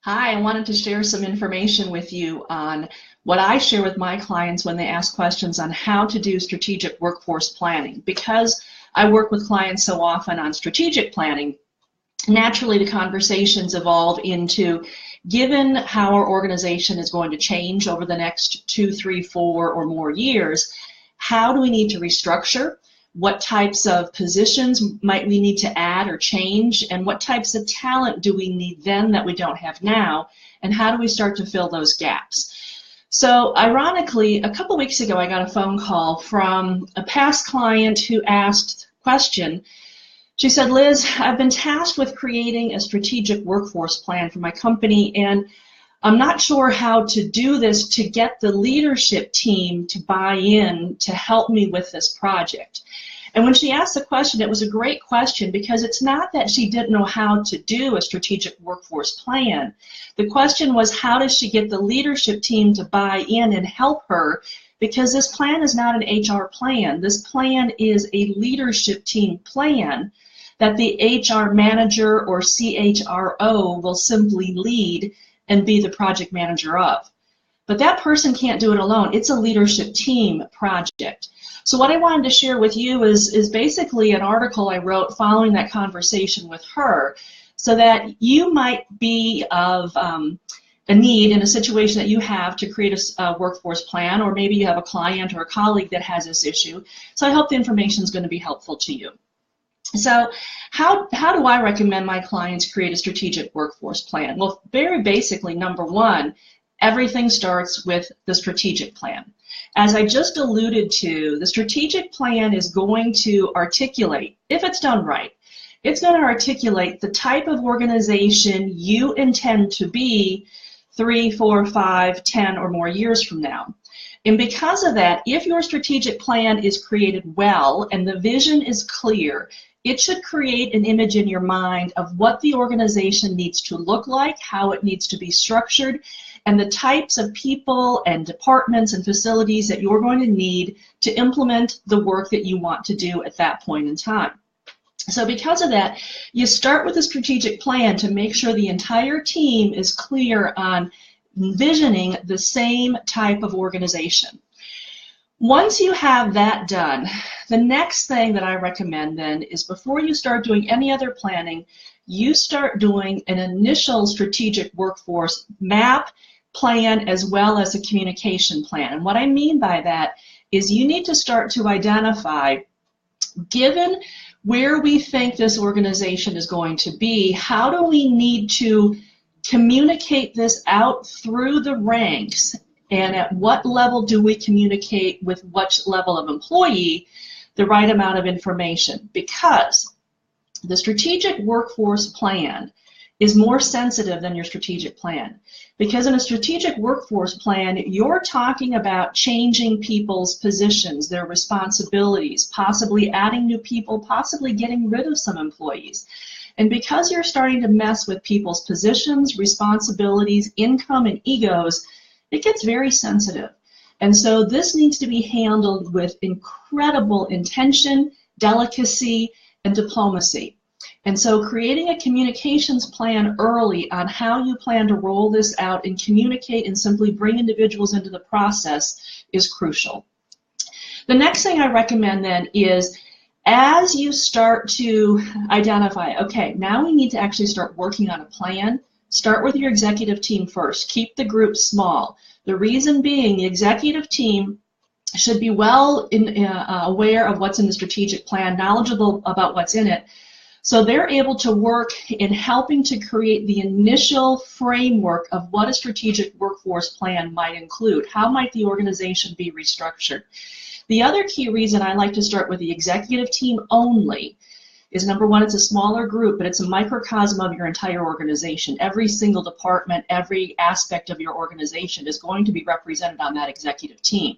Hi, I wanted to share some information with you on what I share with my clients when they ask questions on how to do strategic workforce planning. Because I work with clients so often on strategic planning, naturally the conversations evolve into, given how our organization is going to change over the next 2, 3, 4 or more years, how do we need to restructure? What types of positions might we need to add or change, and what types of talent do we need then that we don't have now, and how do we start to fill those gaps? So ironically, a couple weeks ago I got a phone call from a past client who asked a question. She said, Liz, I've been tasked with creating a strategic workforce plan for my company, and I'm not sure how to do this to get the leadership team to buy in to help me with this project. And when she asked the question, it was a great question, because it's not that she didn't know how to do a strategic workforce plan. The question was, how does she get the leadership team to buy in and help her? Because this plan is not an HR plan. This plan is a leadership team plan that the HR manager or CHRO will simply lead and be the project manager of. But that person can't do it alone. It's a leadership team project. So what I wanted to share with you is basically an article I wrote following that conversation with her, so that you might be of a need in a situation that you have to create a workforce plan, or maybe you have a client or a colleague that has this issue. So I hope the information is going to be helpful to you. So how do I recommend my clients create a strategic workforce plan? Well, very basically, number one, everything starts with the strategic plan. As I just alluded to, the strategic plan is going to articulate, if it's done right, it's going to articulate the type of organization you intend to be 3, 4, 5, 10 or more years from now. And because of that, if your strategic plan is created well and the vision is clear, it should create an image in your mind of what the organization needs to look like, how it needs to be structured, and the types of people and departments and facilities that you're going to need to implement the work that you want to do at that point in time. So because of that, you start with a strategic plan to make sure the entire team is clear on envisioning the same type of organization. Once you have that done, the next thing that I recommend then is, before you start doing any other planning, you start doing an initial strategic workforce map, plan, as well as a communication plan. And what I mean by that is you need to start to identify, given where we think this organization is going to be, how do we need to communicate this out through the ranks, and at what level do we communicate with which level of employee the right amount of information? Because the strategic workforce plan is more sensitive than your strategic plan. Because in a strategic workforce plan, you're talking about changing people's positions, their responsibilities, possibly adding new people, possibly getting rid of some employees. And because you're starting to mess with people's positions, responsibilities, income, and egos, it gets very sensitive. And so this needs to be handled with incredible intention, delicacy, and diplomacy. And so creating a communications plan early on how you plan to roll this out and communicate and simply bring individuals into the process is crucial. The next thing I recommend then is, as you start to identify, okay, now we need to actually start working on a plan, start with your executive team first. Keep the group small. The reason being, the executive team should be well aware of what's in the strategic plan, knowledgeable about what's in it, so they're able to work in helping to create the initial framework of what a strategic workforce plan might include. How might the organization be restructured? The other key reason I like to start with the executive team only is, number one, it's a smaller group, but it's a microcosm of your entire organization. Every single department, every aspect of your organization is going to be represented on that executive team.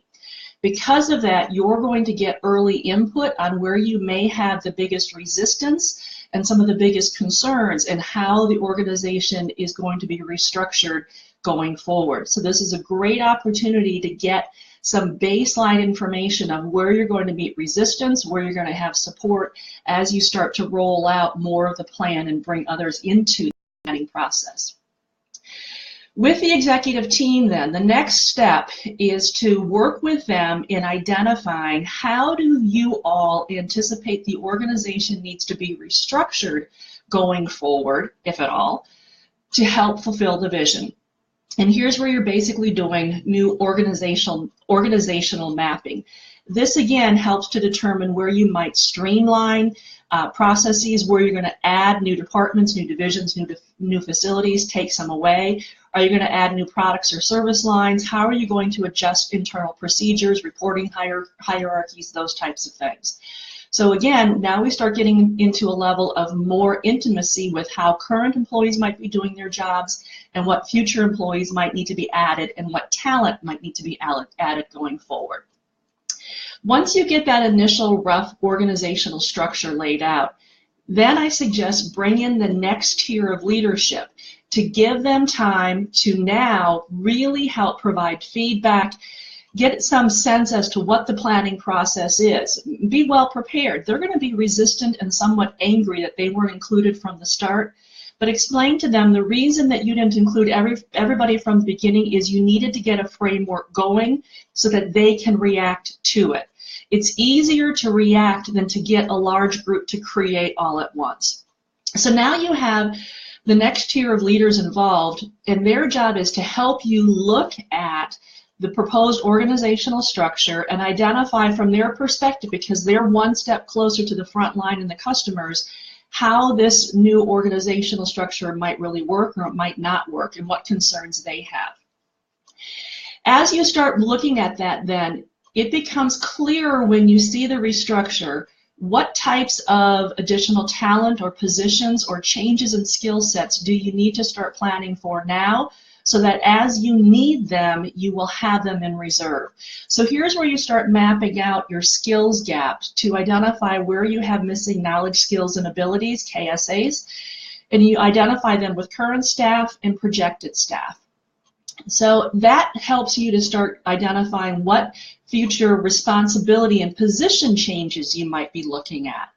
Because of that, you're going to get early input on where you may have the biggest resistance and some of the biggest concerns, and how the organization is going to be restructured going forward. So this is a great opportunity to get some baseline information of where you're going to meet resistance, where you're going to have support as you start to roll out more of the plan and bring others into the planning process. With the executive team then, the next step is to work with them in identifying how do you all anticipate the organization needs to be restructured going forward, if at all, to help fulfill the vision. And here's where you're basically doing new organizational mapping. This again helps to determine where you might streamline processes, where you're going to add new departments, new divisions, new facilities, take some away. Are you going to add new products or service lines? How are you going to adjust internal procedures, reporting hierarchies, those types of things? So again, now we start getting into a level of more intimacy with how current employees might be doing their jobs and what future employees might need to be added and what talent might need to be added going forward. Once you get that initial rough organizational structure laid out, then I suggest bring in the next tier of leadership to give them time to now really help provide feedback, get some sense as to what the planning process is. Be well prepared. They're going to be resistant and somewhat angry that they weren't included from the start, but explain to them the reason that you didn't include everybody from the beginning is you needed to get a framework going so that they can react to it. It's easier to react than to get a large group to create all at once. So now you have the next tier of leaders involved, and their job is to help you look at the proposed organizational structure and identify from their perspective, because they're one step closer to the front line and the customers, how this new organizational structure might really work or it might not work and what concerns they have. As you start looking at that, then it becomes clearer when you see the restructure what types of additional talent or positions or changes in skill sets do you need to start planning for now, so that as you need them, you will have them in reserve. So here's where you start mapping out your skills gaps to identify where you have missing knowledge, skills, and abilities, KSAs, and you identify them with current staff and projected staff. So that helps you to start identifying what future responsibility and position changes you might be looking at.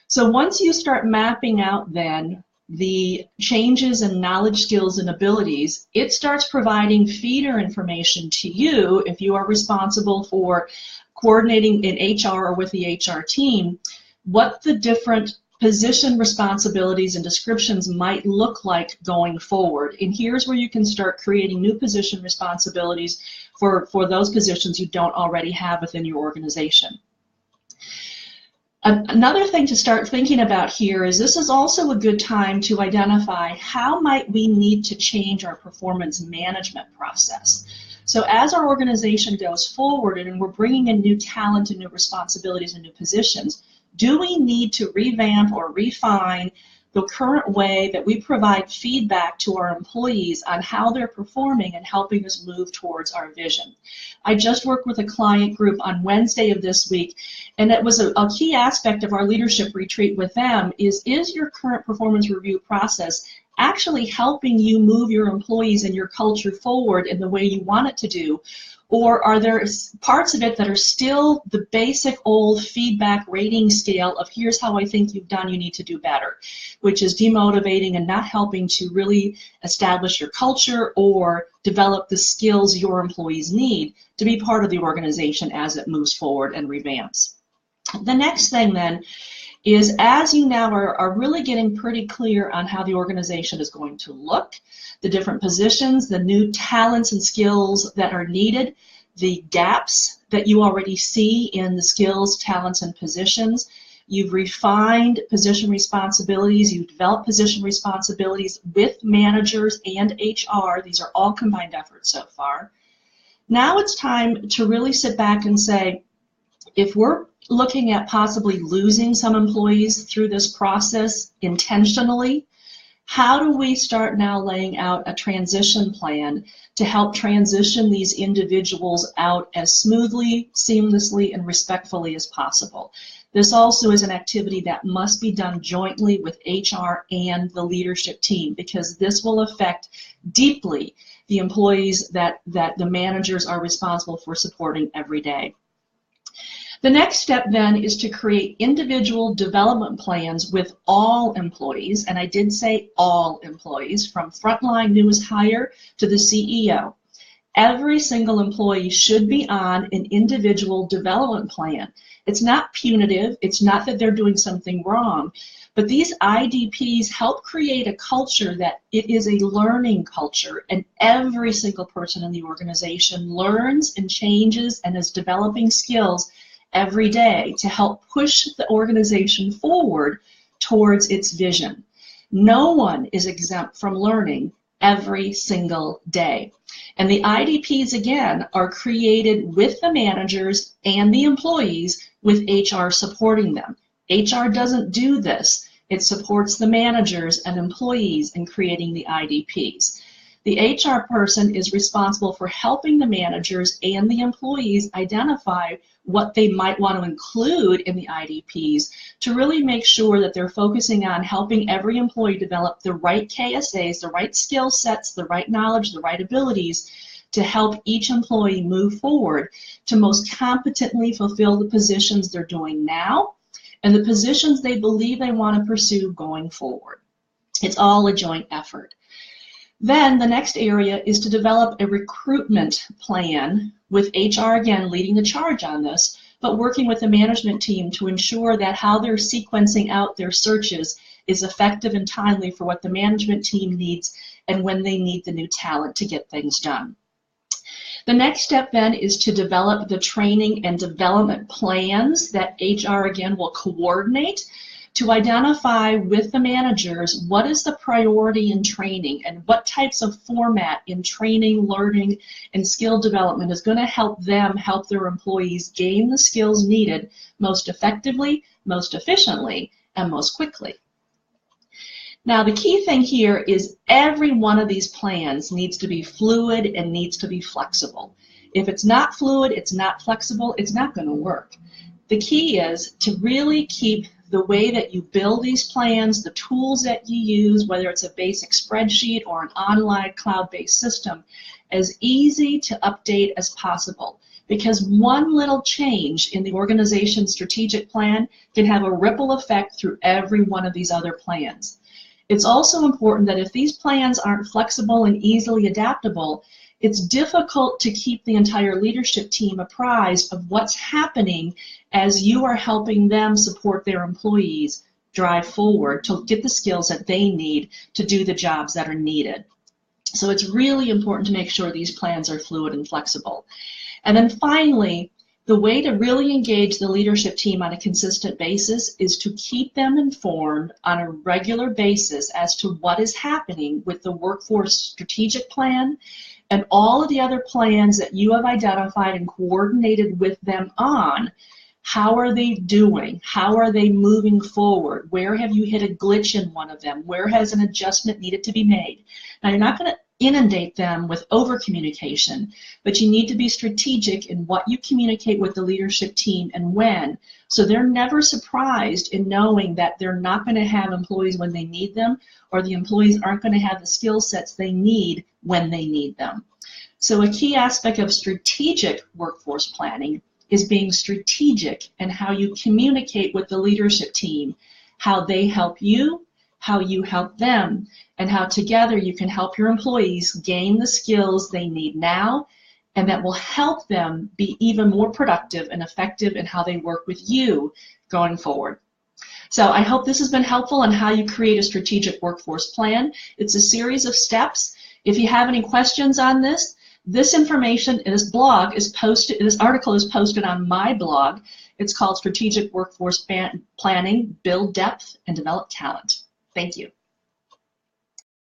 So once you start mapping out then the changes in knowledge, skills, and abilities, it starts providing feeder information to you if you are responsible for coordinating in HR or with the HR team, what the different position responsibilities and descriptions might look like going forward. And here's where you can start creating new position responsibilities for those positions you don't already have within your organization. Another thing to start thinking about here is this is also a good time to identify how might we need to change our performance management process. So as our organization goes forward and we're bringing in new talent and new responsibilities and new positions, do we need to revamp or refine the current way that we provide feedback to our employees on how they're performing and helping us move towards our vision? I just worked with a client group on Wednesday of this week, and it was a key aspect of our leadership retreat with them is your current performance review process actually helping you move your employees and your culture forward in the way you want it to do? Or are there parts of it that are still the basic old feedback rating scale of here's how I think you've done, you need to do better, which is demotivating and not helping to really establish your culture or develop the skills your employees need to be part of the organization as it moves forward and revamps. The next thing then is as you now are really getting pretty clear on how the organization is going to look, the different positions, the new talents and skills that are needed, the gaps that you already see in the skills, talents, and positions. You've refined position responsibilities. You've developed position responsibilities with managers and HR. These are all combined efforts so far. Now it's time to really sit back and say, if we're looking at possibly losing some employees through this process intentionally, how do we start now laying out a transition plan to help transition these individuals out as smoothly, seamlessly, and respectfully as possible? This also is an activity that must be done jointly with HR and the leadership team, because this will affect deeply the employees that the managers are responsible for supporting every day. The next step then is to create individual development plans with all employees, and I did say all employees, from frontline newest hire to the CEO. Every single employee should be on an individual development plan. It's not punitive, it's not that they're doing something wrong, but these IDPs help create a culture that it is a learning culture, and every single person in the organization learns and changes and is developing skills every day to help push the organization forward towards its vision. No one is exempt from learning every single day. And the IDPs, again, are created with the managers and the employees with HR supporting them. HR doesn't do this. It supports the managers and employees in creating the IDPs. The HR person is responsible for helping the managers and the employees identify what they might want to include in the IDPs to really make sure that they're focusing on helping every employee develop the right KSAs, the right skill sets, the right knowledge, the right abilities to help each employee move forward to most competently fulfill the positions they're doing now and the positions they believe they want to pursue going forward. It's all a joint effort. Then the next area is to develop a recruitment plan with HR, again, leading the charge on this, but working with the management team to ensure that how they're sequencing out their searches is effective and timely for what the management team needs and when they need the new talent to get things done. The next step then is to develop the training and development plans that HR, again, will coordinate to identify with the managers what is the priority in training and what types of format in training, learning, and skill development is going to help them help their employees gain the skills needed most effectively, most efficiently, and most quickly. Now, the key thing here is every one of these plans needs to be fluid and needs to be flexible. If it's not fluid, it's not flexible, it's not going to work. The key is to really keep the way that you build these plans, the tools that you use, whether it's a basic spreadsheet or an online cloud-based system, as easy to update as possible. Because one little change in the organization's strategic plan can have a ripple effect through every one of these other plans. It's also important that if these plans aren't flexible and easily adaptable, it's difficult to keep the entire leadership team apprised of what's happening as you are helping them support their employees drive forward to get the skills that they need to do the jobs that are needed. So it's really important to make sure these plans are fluid and flexible. And then finally, the way to really engage the leadership team on a consistent basis is to keep them informed on a regular basis as to what is happening with the workforce strategic plan and all of the other plans that you have identified and coordinated with them on. How are they doing? How are they moving forward? Where have you hit a glitch in one of them? Where has an adjustment needed to be made? Now, you're not going to inundate them with over-communication, but you need to be strategic in what you communicate with the leadership team and when, so they're never surprised in knowing that they're not going to have employees when they need them, or the employees aren't going to have the skill sets they need when they need them. So a key aspect of strategic workforce planning is being strategic in how you communicate with the leadership team, how they help you, how you help them, and how together you can help your employees gain the skills they need now, and that will help them be even more productive and effective in how they work with you going forward. So I hope this has been helpful on how you create a strategic workforce plan. It's a series of steps. If you have any questions on this information in this blog is posted, this article is posted on my blog. It's called Strategic Workforce Planning, Build Depth and Develop Talent. Thank you.